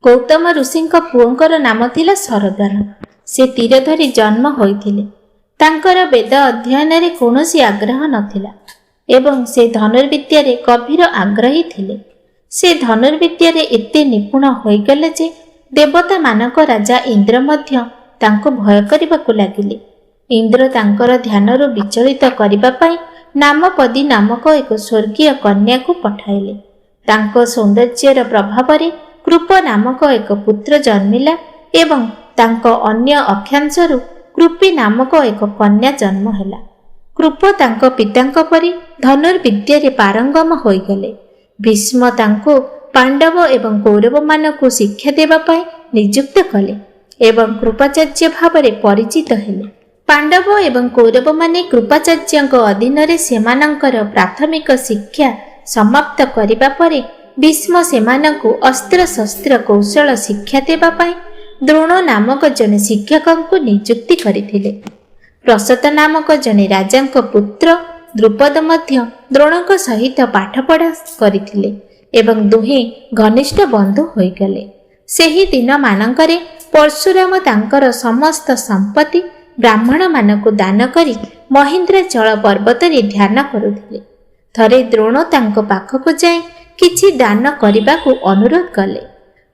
गौतम ऋषिଙ୍କ पुओଙ୍କର नाम थिला शरद्वान। से तीर धरी जन्म होइथिले। तांकर वेद अध्ययन रे कौनसी आग्रह नथिला एवं से धनुर्विद्यारे गभीर आग्रही थिले। से धनुर्विद्यारे एते निपुण होइगले जे देवता मानक राजा इंद्र मध्य तांको भय करिबाकु लागिले। इंद्र तांकर ध्यानरु विचलित करिबा पई नामपदी नामक एक स्वर्गीय कन्या को पठाइले। तांको सौंदर्यर प्रभाव रे कृप नामक एक पुत्र जन्मिला एवं तांको अन्य अक्षांशरु कृपी नामक एक कन्या जन्म हैला। कृप तांको पितांको परि धनुर्विद्यारे पारंगम होइगले। भीष्म तांको पांडव एवं कौरव मानकु शिक्षा देबा पई नियुक्त कले एवं कृपाचार्य भावरे परिचित हेले। पांडव एवं कौरव माने कृपाचार्यଙ୍କ अधीनरे सेमानंकर प्राथमिक शिक्षा समाप्त करिबा परे भीष्म सेमानंकु अस्त्र शस्त्र कौशल शिक्षा देबा पई द्रोण नामक जने शिक्षकंकु नियुक्ति करिथिले। प्रसत नामक जने राजांक पुत्र द्रुपद मध्य द्रोणक सहित पाठपढ़ा करिथिले एवं दुहे घनिष्ठ बंधु होइगले। सेही दिन मानंकरे परशुराम तांकर समस्त संपत्ति ब्राह्मण मानकु दान करी महेंद्राचल पर्वत रे ध्यान करुथिले। थरे द्रोण तांको पाखकु जाय किछि दान करिबाकु अनुरोध कले।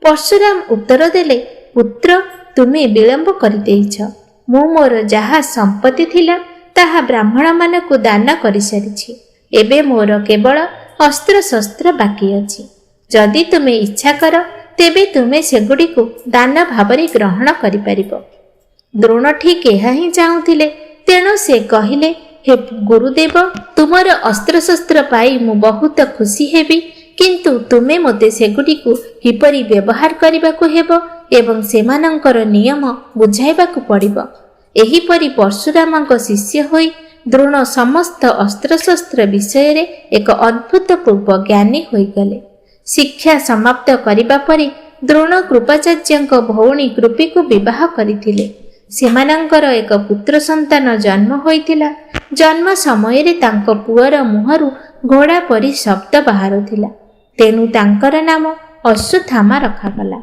परशुराम उत्तर देले, पुत्र तुमे विलंब करि देइछ। मु मोर जहा संपत्ति थिला ताहा ब्राह्मण मानकु दान करि सारिछि। एबे मोर केवल अस्त्र शस्त्र बाकी अछि। जदि तुमे इच्छा कर तेबे तुमे सेगुडीकु दान भावरे ग्रहण करि परिबो। द्रोण ठीक एहा ही चाहुथिले। तेणु से कहिले, हे गुरुदेव, तुमर अस्त्र शस्त्र पाई मु बहुत खुशी हेबी, किंतु तुमे मते सेगुडीकु किपरि व्यवहार करिबाकु हेबो एवं सेमानंकर नियम बुझाइबाकु पड़िबो। एही परि परशुरामଙ୍କ शिष्य होई द्रोण समस्त अस्त्र शस्त्र विषय रे एक अद्भुतपूर्व ज्ञानी होइगले। शिक्षा समाप्त करिबा परे द्रोण कृपाचार्यଙ୍କ भौणी कृपीକୁ विवाह करिथिले। सेमानंकर एक पुत्र संतान जन्म होइथिला। जन्म समय रे तांको पुअर मुहरु घोड़ा परि शब्द बाहारुथिला। तेनु तांकर नाम अश्वत्थामा रखागला।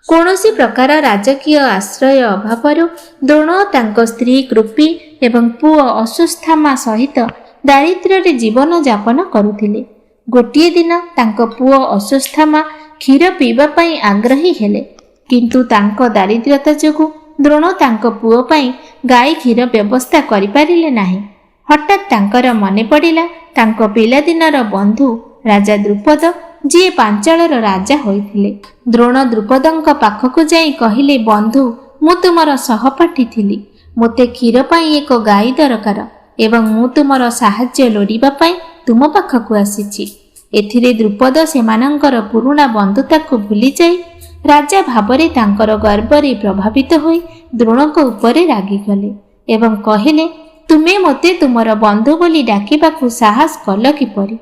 कौनसी प्रकार राजकीय आश्रय अभावरु द्रोण तांको स्त्री कृपी एवं पुओ अश्वत्थामा सहित दारिद्र्य रे जीवन यापन करुथिले। गोटिए दिन तांको पुओ अश्वत्थामा क्षीर पीबा पई आग्रही हेले, किंतु तांको दारिद्र्यता जोगु द्रोण तांको पुओ पई गाई क्षीर व्यवस्था करि पारिले नाही। हठात तांकर मने पड़िला तांको पिलादिनर बंधु राजा द्रुपद, जी पांचालर राजा होइथिले। द्रोण द्रुपदଙ୍କ पाखकु जाई कहिले, बंधु मु तुमर सहपाठी थिली। मोते क्षीर पई एक गाई दरकार एवं मु तुमर साहाय्य लोडिबा पई तुम पाखकु आसीछि। एथिरे द्रुपद सेमानंकर पुरुणा बंधुताकु भूली जाई राजा भावरे तांकर गर्वरे प्रभावित होई द्रोणक उपरे रागी गले एवं कहिले, तुमे मोते तुमर बंधु बोली डाकिबाकु साहस कल किपरि?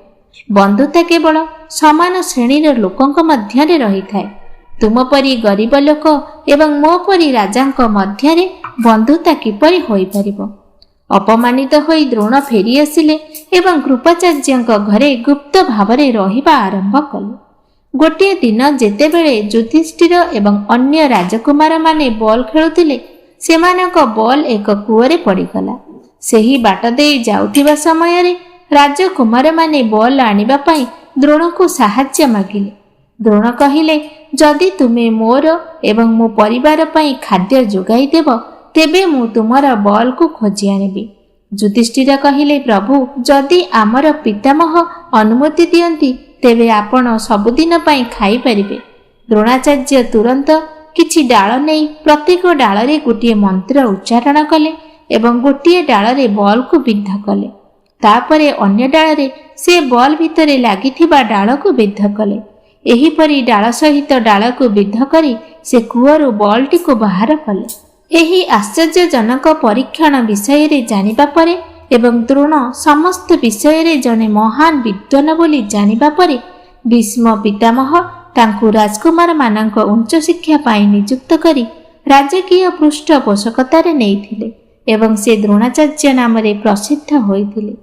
बंधुता केवल समान श्रेणीर लोकंक मध्यरे रही थाए। तुम परी गरीब लोक एवं मो परी राजांक मध्यरे बंधुता किपरि होई परिबो? अपमानित होई द्रोण फेरी आसिले एवं कृपाचार्यଙ୍କ घरे गुप्त भावरे रहिबा आरंभ कले। गोटे दिन जेतेबेले युधिष्ठिर एवं अन्य राजकुमार माने बॉल खेलुथिले, सेमानक बॉल एक कुओरे पड़ीगला। सेही बाट देई जाउथिबा समय रे राजकुमार माने बॉल आनिबा पई द्रोण को साहाय्य मागिले। द्रोण कहिले, जदि तुमे मोर एवं मो परिवार पई खाद्य जोगाई देब तेबे मु तुमर बॉल को खोजी आनिबी। युधिष्ठिर कहिले, प्रभु जदि आमर पितामह अनुमति दियंती तेबे आपण सबुदिन पई खाई परिबे। द्रोणाचार्य तुरंत किछि डाळ नै प्रत्येक डाଳରେ गोटिए मंत्र उच्चारण कले एवं गोटिए डाଳରେ बॉल को बिद्ध कले। तापरे अन्य डाଳରେ से बॉल भितरे लागिथिबा डाळको बिद्ध कले। एही परी डाळ सहित डाळको बिद्ध करी से कुओरु बॉलटी को बाहर कले। एही आश्चर्यजनक परीक्षण विषय रे जानिबा परे एवं द्रोण समस्त विषय रे जने महान विद्वान बोली जानिबा परे भीष्म पितामह तांकु राजकुमार मानक उच्च शिक्षा पाई नियुक्त करी राजकीय पृष्ठपोषकतारे नेइथिले एवं से द्रोणाचार्य नाम रे प्रसिद्ध होइथिले।